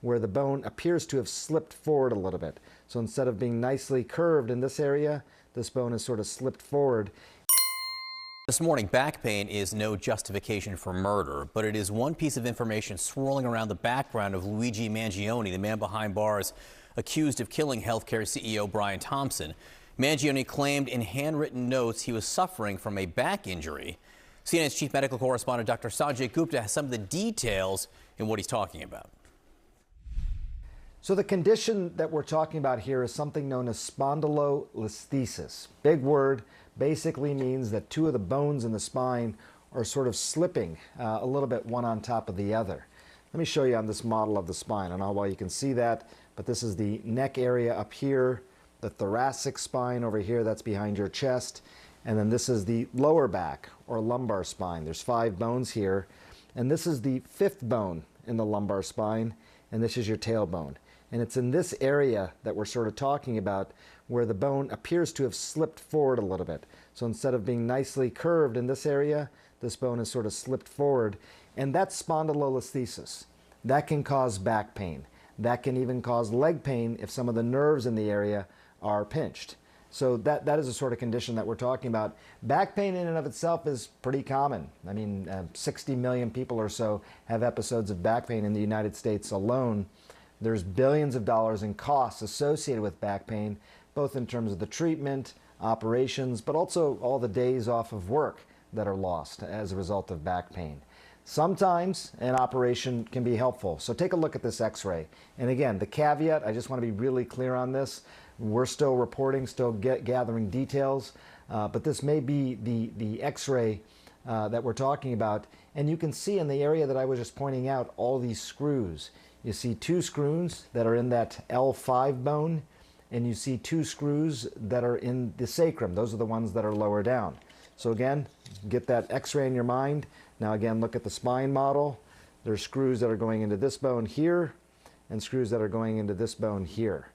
where the bone appears to have slipped forward a little bit. So instead of being nicely curved in this area, this bone is sort of slipped forward. This morning, back pain is no justification for murder, but it is one piece of information swirling around the background of Luigi Mangione, the man behind bars accused of killing healthcare CEO Brian Thompson. Mangione claimed in handwritten notes he was suffering from a back injury. CNN's chief medical correspondent Dr. Sanjay Gupta has some of the details in what he's talking about. So the condition that we're talking about here is something known as spondylolisthesis. Big word, basically means that two of the bones in the spine are sort of slipping a little bit one on top of the other. Let me show you on this model of the spine. I don't know why you can see that, but this is the neck area up here, the thoracic spine over here, that's behind your chest, and then this is the lower back or lumbar spine. There's 5 bones here, and this is the 5th bone in the lumbar spine, and this is your tailbone. And it's in this area that we're sort of talking about where the bone appears to have slipped forward a little bit. So instead of being nicely curved in this area, this bone is sort of slipped forward. And that's spondylolisthesis. That can cause back pain. That can even cause leg pain if some of the nerves in the area are pinched. So that is a sort of condition that we're talking about. Back pain in and of itself is pretty common. I mean, 60 million people or so have episodes of back pain in the United States alone. There's billions of dollars in costs associated with back pain, both in terms of the treatment, operations, but also all the days off of work that are lost as a result of back pain. Sometimes an operation can be helpful. So take a look at this x-ray. And again, the caveat, I just want to be really clear on this. We're still reporting, still gathering details, but this may be the x-ray that we're talking about. And you can see in the area that I was just pointing out all these screws. You see 2 screws that are in that L5 bone, and you see 2 screws that are in the sacrum. Those are the ones that are lower down. So again, get that x-ray in your mind. Now again, look at the spine model. There's screws that are going into this bone here, and screws that are going into this bone here.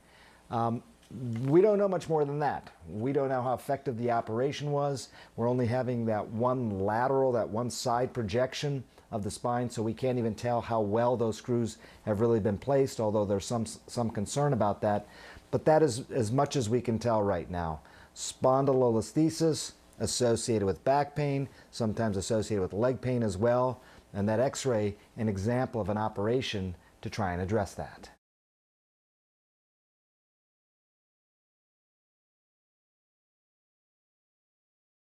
We don't know much more than that. We don't know how effective the operation was. We're only having that one lateral, that one side projection of the spine, so we can't even tell how well those screws have really been placed, although there's some concern about that. But that is as much as we can tell right now. Spondylolisthesis associated with back pain, sometimes associated with leg pain as well, and that x-ray, an example of an operation to try and address that.